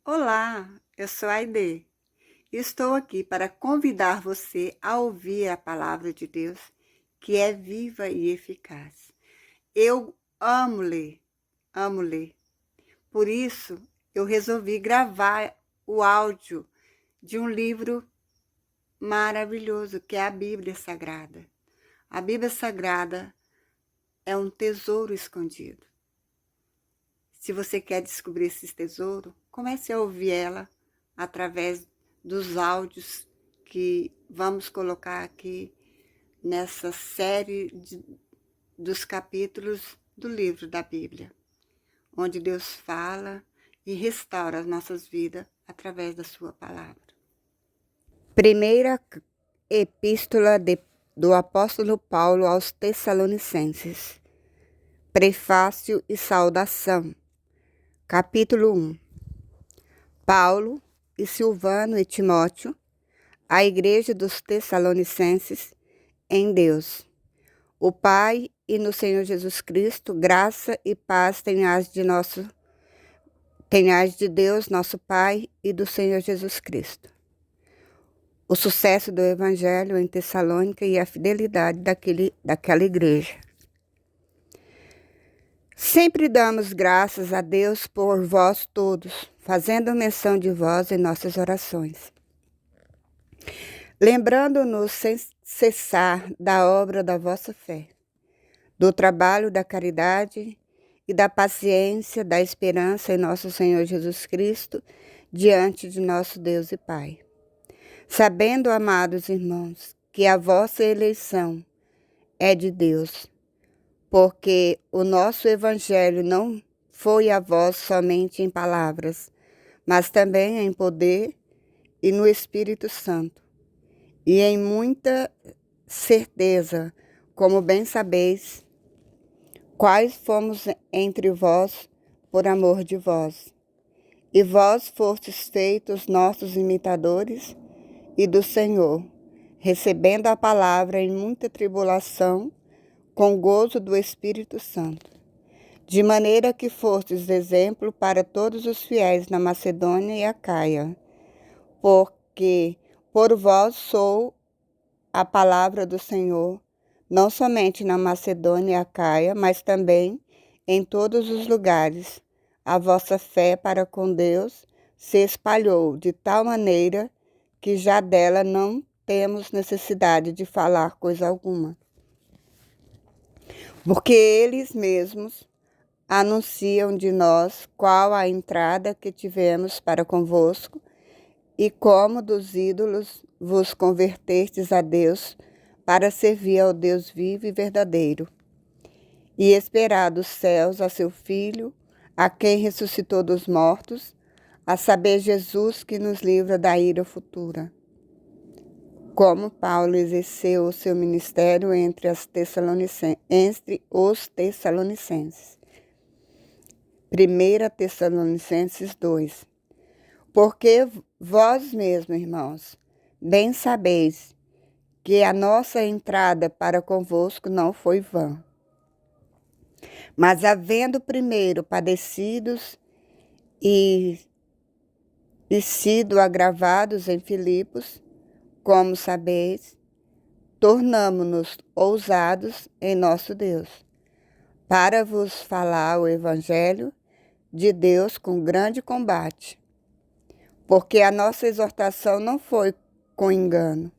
Olá, eu sou a Aide. Estou aqui para convidar você a ouvir a palavra de Deus, que é viva e eficaz. Eu amo ler, amo ler. Por isso, eu resolvi gravar o áudio de um livro maravilhoso, que é a Bíblia Sagrada. A Bíblia Sagrada é um tesouro escondido. Se você quer descobrir esse tesouro, comece a ouvir ela através dos áudios que vamos colocar aqui nessa série dos capítulos do livro da Bíblia, onde Deus fala e restaura as nossas vidas através da sua palavra. Primeira epístola do apóstolo Paulo aos Tessalonicenses. Prefácio e saudação. Capítulo 1. Paulo e Silvano e Timóteo, a igreja dos Tessalonicenses, em Deus, o Pai e no Senhor Jesus Cristo, graça e paz tenhais de Deus, nosso Pai, e do Senhor Jesus Cristo. O sucesso do Evangelho em Tessalônica e a fidelidade daquela igreja. Sempre damos graças a Deus por vós todos, fazendo menção de vós em nossas orações. Lembrando-nos sem cessar da obra da vossa fé, do trabalho da caridade e da paciência, da esperança em nosso Senhor Jesus Cristo, diante de nosso Deus e Pai. Sabendo, amados irmãos, que a vossa eleição é de Deus, porque o nosso Evangelho não foi a vós somente em palavras, mas também em poder e no Espírito Santo, e em muita certeza, como bem sabeis, quais fomos entre vós por amor de vós. E vós fostes feitos nossos imitadores e do Senhor, recebendo a palavra em muita tribulação, com gozo do Espírito Santo, de maneira que fostes exemplo para todos os fiéis na Macedônia e Acaia, porque por vós sou a palavra do Senhor, não somente na Macedônia e Acaia, mas também em todos os lugares. A vossa fé para com Deus se espalhou de tal maneira que já dela não temos necessidade de falar coisa alguma. Porque eles mesmos anunciam de nós qual a entrada que tivemos para convosco e como dos ídolos vos convertestes a Deus para servir ao Deus vivo e verdadeiro, e esperar dos céus a seu Filho, a quem ressuscitou dos mortos, a saber, Jesus, que nos livra da ira futura. Como Paulo exerceu o seu ministério entre os Tessalonicenses. 1 Tessalonicenses 2. Porque vós mesmos, irmãos, bem sabeis que a nossa entrada para convosco não foi vã. Mas havendo primeiro padecidos e sido agravados em Filipos, como sabeis, tornamo-nos ousados em nosso Deus, para vos falar o Evangelho de Deus com grande combate, porque a nossa exortação não foi com engano,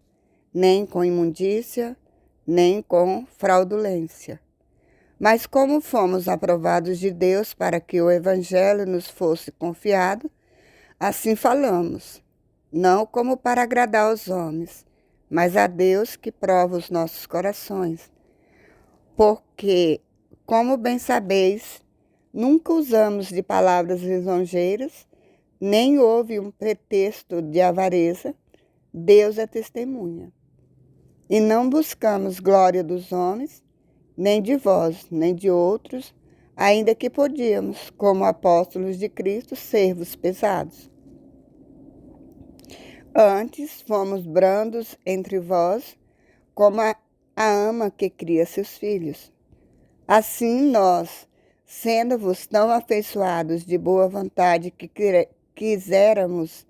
nem com imundícia, nem com fraudulência. Mas como fomos aprovados de Deus para que o Evangelho nos fosse confiado, assim falamos, não como para agradar aos homens, mas a Deus que prova os nossos corações. Porque, como bem sabeis, nunca usamos de palavras lisonjeiras, nem houve um pretexto de avareza, Deus é testemunha. E não buscamos glória dos homens, nem de vós, nem de outros, ainda que podíamos, como apóstolos de Cristo, ser-vos pesados. Antes fomos brandos entre vós, como a ama que cria seus filhos. Assim nós, sendo-vos tão afeiçoados de boa vontade quiséramos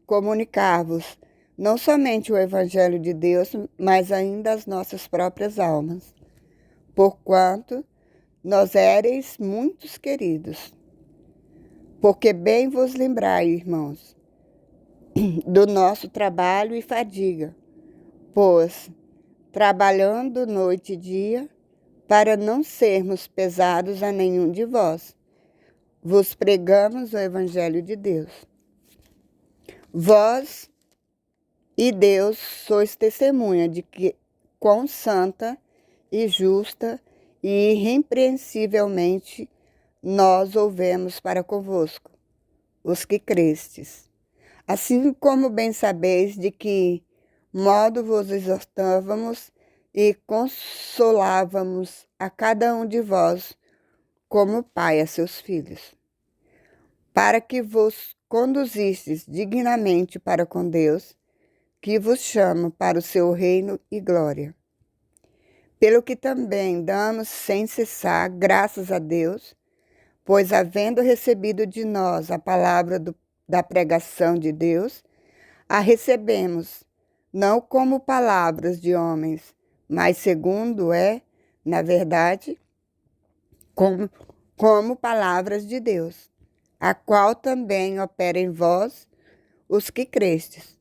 comunicar-vos não somente o Evangelho de Deus, mas ainda as nossas próprias almas, porquanto nós éreis muitos queridos. Porque bem vos lembrai, irmãos, do nosso trabalho e fadiga, pois, trabalhando noite e dia, para não sermos pesados a nenhum de vós, vos pregamos o Evangelho de Deus. Vós e Deus sois testemunha de que quão santa e justa e irrepreensivelmente nós houvemos para convosco, os que crestes. Assim como bem sabeis de que modo vos exortávamos e consolávamos a cada um de vós, como pai a seus filhos, para que vos conduzistes dignamente para com Deus, que vos chama para o seu reino e glória. Pelo que também damos sem cessar graças a Deus, pois havendo recebido de nós a palavra da pregação de Deus, a recebemos, não como palavras de homens, mas segundo na verdade, como palavras de Deus, a qual também opera em vós os que crestes.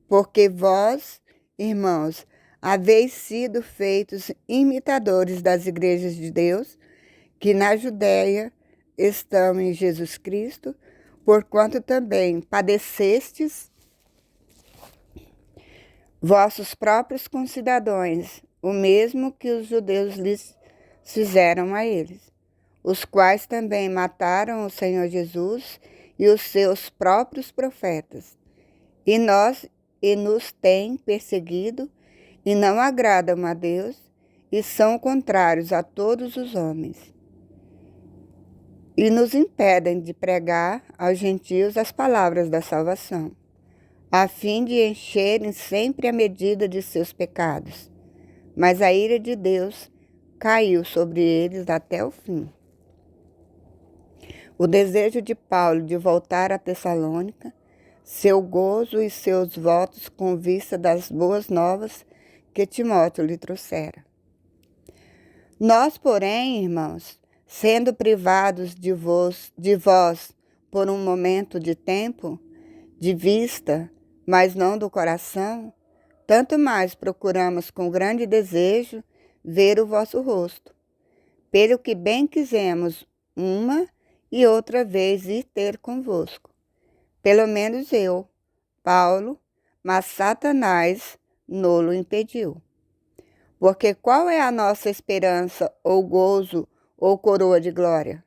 Porque vós, irmãos, haveis sido feitos imitadores das igrejas de Deus, que na Judéia estão em Jesus Cristo, porquanto também padecestes vossos próprios concidadãos, o mesmo que os judeus lhes fizeram a eles, os quais também mataram o Senhor Jesus e os seus próprios profetas, e nos têm perseguido, e não agradam a Deus, e são contrários a todos os homens, e nos impedem de pregar aos gentios as palavras da salvação, a fim de encherem sempre a medida de seus pecados. Mas a ira de Deus caiu sobre eles até o fim. O desejo de Paulo de voltar a Tessalônica, seu gozo e seus votos com vista das boas novas que Timóteo lhe trouxera. Nós, porém, irmãos, sendo privados de vós por um momento de tempo, de vista, mas não do coração, tanto mais procuramos com grande desejo ver o vosso rosto, pelo que bem quisemos uma e outra vez ir ter convosco. Pelo menos eu, Paulo, mas Satanás nolo impediu. Porque qual é a nossa esperança, ou gozo, ou coroa de glória?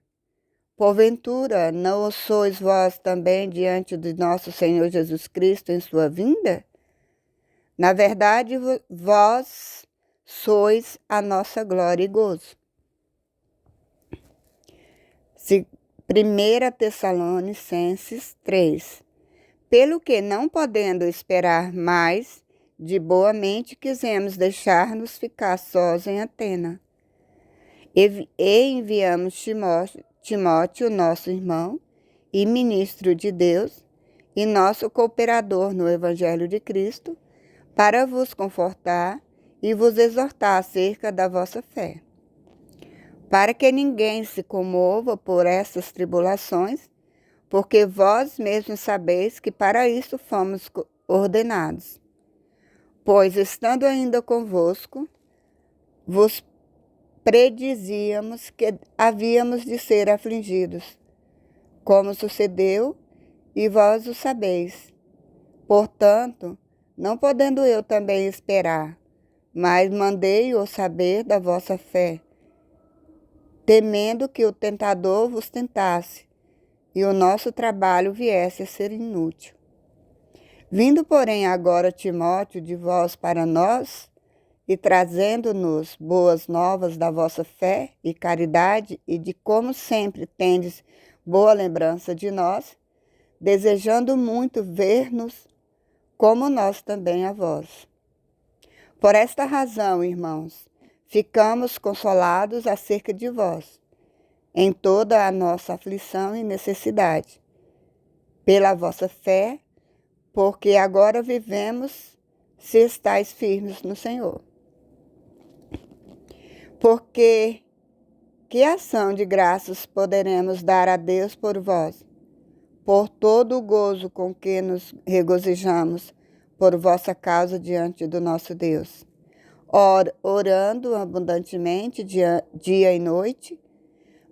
Porventura, não o sois vós também diante de nosso Senhor Jesus Cristo em sua vinda? Na verdade, vós sois a nossa glória e gozo. 1 Tessalonicenses 3. Pelo que, não podendo esperar mais, de boa mente quisemos deixar-nos ficar sós em Atena. E enviamos Timóteo, nosso irmão e ministro de Deus, e nosso cooperador no Evangelho de Cristo, para vos confortar e vos exortar acerca da vossa fé, para que ninguém se comova por essas tribulações, porque vós mesmos sabeis que para isso fomos ordenados. Pois, estando ainda convosco, vos predizíamos que havíamos de ser afligidos, como sucedeu, e vós o sabeis. Portanto, não podendo eu também esperar, mas mandei-o saber da vossa fé, temendo que o tentador vos tentasse, e o nosso trabalho viesse a ser inútil. Vindo, porém, agora Timóteo de vós para nós, e trazendo-nos boas novas da vossa fé e caridade, e de como sempre tendes boa lembrança de nós, desejando muito ver-nos, como nós também a vós. Por esta razão, irmãos, ficamos consolados acerca de vós, em toda a nossa aflição e necessidade, pela vossa fé, porque agora vivemos se estáis firmes no Senhor. Porque que ação de graças poderemos dar a Deus por vós, por todo o gozo com que nos regozijamos por vossa causa diante do nosso Deus, orando abundantemente dia e noite,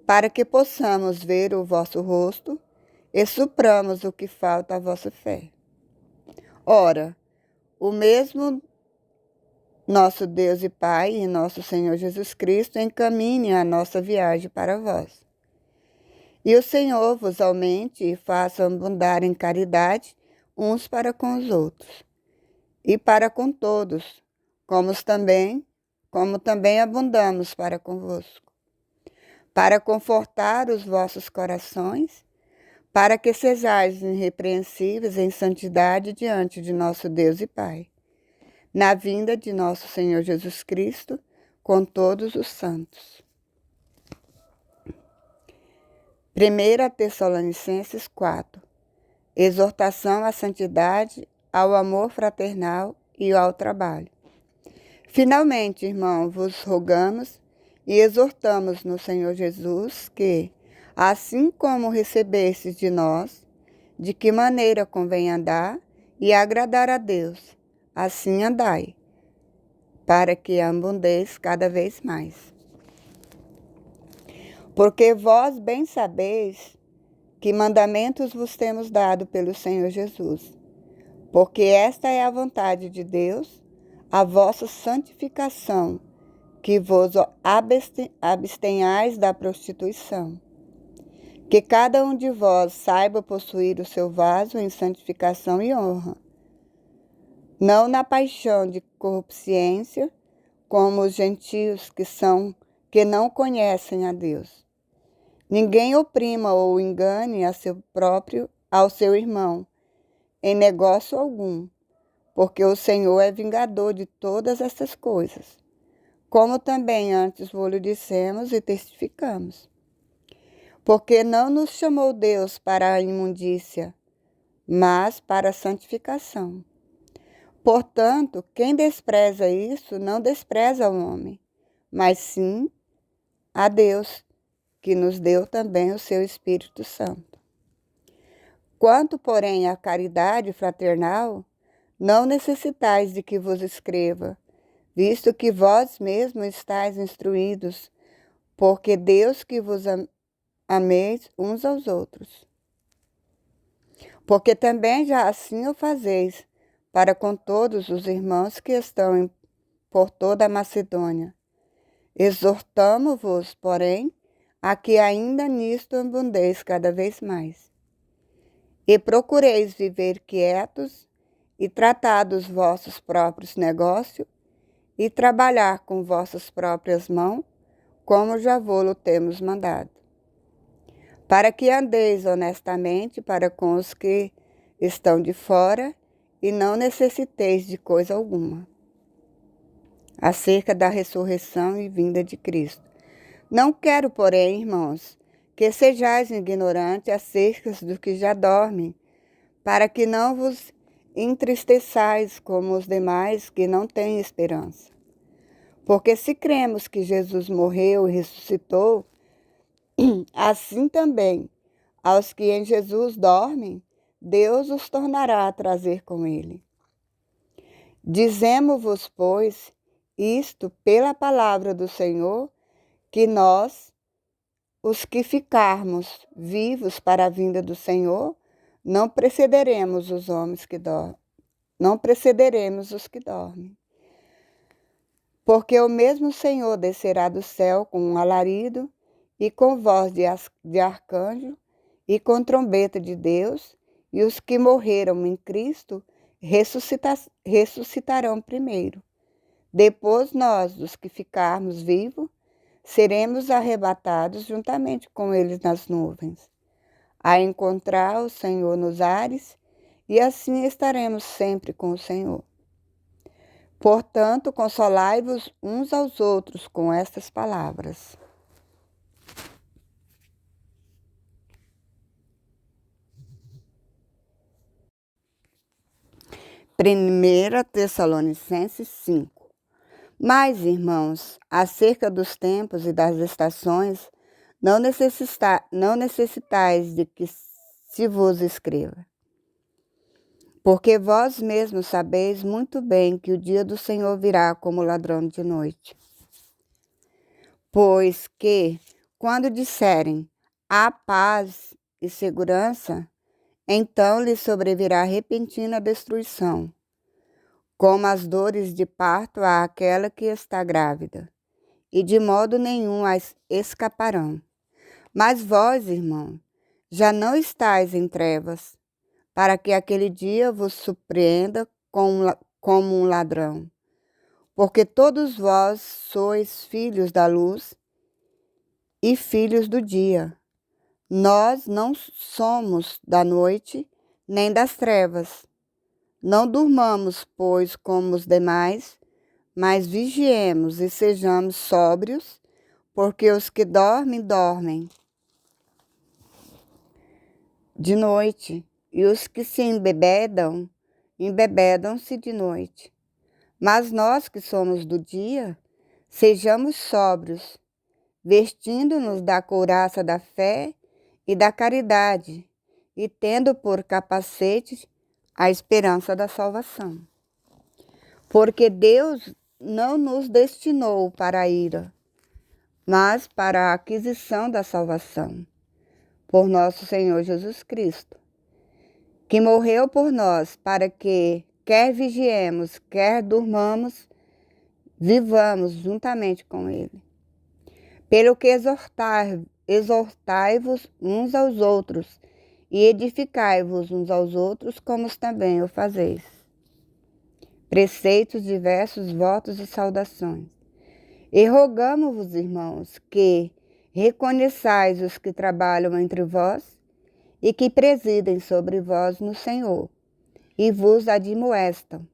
para que possamos ver o vosso rosto e supramos o que falta à vossa fé. Ora, o mesmo nosso Deus e Pai e nosso Senhor Jesus Cristo encaminhe a nossa viagem para vós. E o Senhor vos aumente e faça abundar em caridade uns para com os outros, e para com todos, como também abundamos para convosco, para confortar os vossos corações, para que sejais irrepreensíveis em santidade diante de nosso Deus e Pai, na vinda de nosso Senhor Jesus Cristo, com todos os santos. 1 Tessalonicenses 4. Exortação à santidade, ao amor fraternal e ao trabalho. Finalmente, irmão, vos rogamos e exortamos no Senhor Jesus que, assim como recebestes de nós, de que maneira convém andar e agradar a Deus, assim andai, para que abundeis cada vez mais. Porque vós bem sabeis que mandamentos vos temos dado pelo Senhor Jesus, porque esta é a vontade de Deus, a vossa santificação, que vos abstenhais da prostituição. Que cada um de vós saiba possuir o seu vaso em santificação e honra, não na paixão de corrupciência, como os gentios que não conhecem a Deus. Ninguém oprima ou engane ao seu irmão, em negócio algum, porque o Senhor é vingador de todas essas coisas, como também antes vos dissemos e testificamos. Porque não nos chamou Deus para a imundícia, mas para a santificação. Portanto, quem despreza isso, não despreza o homem, mas sim a Deus, que nos deu também o seu Espírito Santo. Quanto, porém, à caridade fraternal, não necessitais de que vos escreva, visto que vós mesmos estáis instruídos, porque Deus que vos ameis uns aos outros. Porque também já assim o fazeis para com todos os irmãos que estão por toda a Macedônia. Exortamo-vos, porém, a que ainda nisto abundeis cada vez mais. E procureis viver quietos e tratar dos vossos próprios negócios e trabalhar com vossas próprias mãos, como já vô-lo temos mandado. Para que andeis honestamente para com os que estão de fora e não necessiteis de coisa alguma. Acerca da ressurreição e vinda de Cristo. Não quero, porém, irmãos, que sejais ignorantes acerca dos que já dormem, para que não vos entristeçais como os demais que não têm esperança. Porque se cremos que Jesus morreu e ressuscitou, assim também, aos que em Jesus dormem, Deus os tornará a trazer com ele. Dizemo-vos, pois, isto pela palavra do Senhor, que nós, os que ficarmos vivos para a vinda do Senhor, não precederemos os homens que dormem, não precederemos os que dormem. Porque o mesmo Senhor descerá do céu com um alarido, e com voz de arcanjo, e com trombeta de Deus, e os que morreram em Cristo ressuscitarão primeiro. Depois nós, os que ficarmos vivos, seremos arrebatados juntamente com eles nas nuvens, a encontrar o Senhor nos ares, e assim estaremos sempre com o Senhor. Portanto, consolai-vos uns aos outros com estas palavras. 1 Tessalonicenses 5. Mas, irmãos, acerca dos tempos e das estações, não necessitais de que se vos escreva. Porque vós mesmos sabeis muito bem que o dia do Senhor virá como ladrão de noite. Pois que, quando disserem há paz e segurança, então lhes sobrevirá repentina destruição, como as dores de parto àquela que está grávida, e de modo nenhum as escaparão. Mas vós, irmão, já não estáis em trevas, para que aquele dia vos surpreenda como um ladrão. Porque todos vós sois filhos da luz e filhos do dia. Nós não somos da noite nem das trevas. Não durmamos, pois, como os demais, mas vigiemos e sejamos sóbrios, porque os que dormem, dormem de noite, e os que se embebedam, embebedam-se de noite. Mas nós que somos do dia, sejamos sóbrios, vestindo-nos da couraça da fé e da caridade, e tendo por capacete a esperança da salvação. Porque Deus não nos destinou para a ira, mas para a aquisição da salvação, por nosso Senhor Jesus Cristo, que morreu por nós, para que, quer vigiemos, quer durmamos, vivamos juntamente com Ele. Pelo que exortai-vos uns aos outros, e edificai-vos uns aos outros, como também o fazeis. Preceitos diversos, votos e saudações. E rogamo-vos, irmãos, que reconheçais os que trabalham entre vós e que presidem sobre vós no Senhor, e vos admoestam,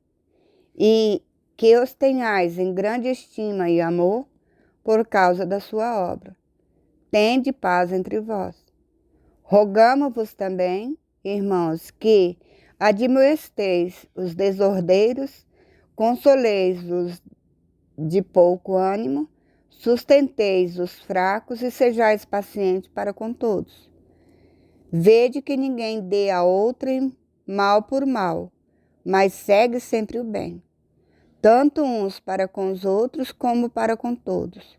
e que os tenhais em grande estima e amor por causa da sua obra. Tende paz entre vós. Rogamo-vos também, irmãos, que admoesteis os desordeiros, consoleis os de pouco ânimo, sustenteis os fracos e sejais pacientes para com todos. Vede que ninguém dê a outrem mal por mal, mas segue sempre o bem, tanto uns para com os outros como para com todos.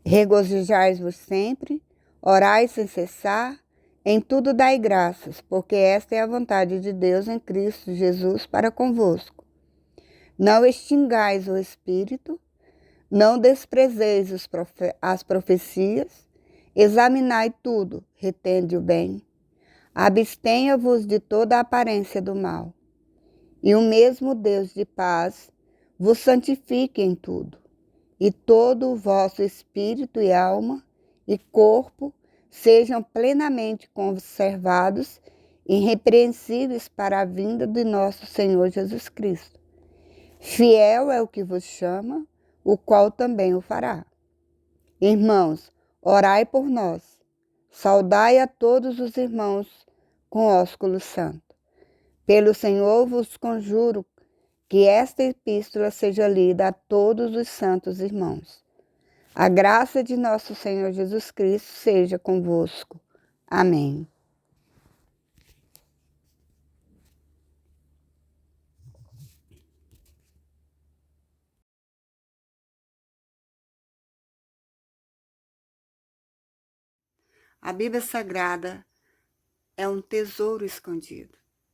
Regozijai-vos sempre, orai sem cessar, em tudo dai graças, porque esta é a vontade de Deus em Cristo Jesus para convosco. Não extingais o Espírito, não desprezeis as profecias, examinai tudo, retende o bem. Abstenha-vos de toda a aparência do mal. E o mesmo Deus de paz vos santifique em tudo, e todo o vosso espírito e alma e corpo sejam plenamente conservados, irrepreensíveis para a vinda de nosso Senhor Jesus Cristo. Fiel é o que vos chama, o qual também o fará. Irmãos, orai por nós. Saudai a todos os irmãos com ósculo santo. Pelo Senhor vos conjuro que esta epístola seja lida a todos os santos irmãos. A graça de nosso Senhor Jesus Cristo seja convosco. Amém. A Bíblia Sagrada é um tesouro escondido.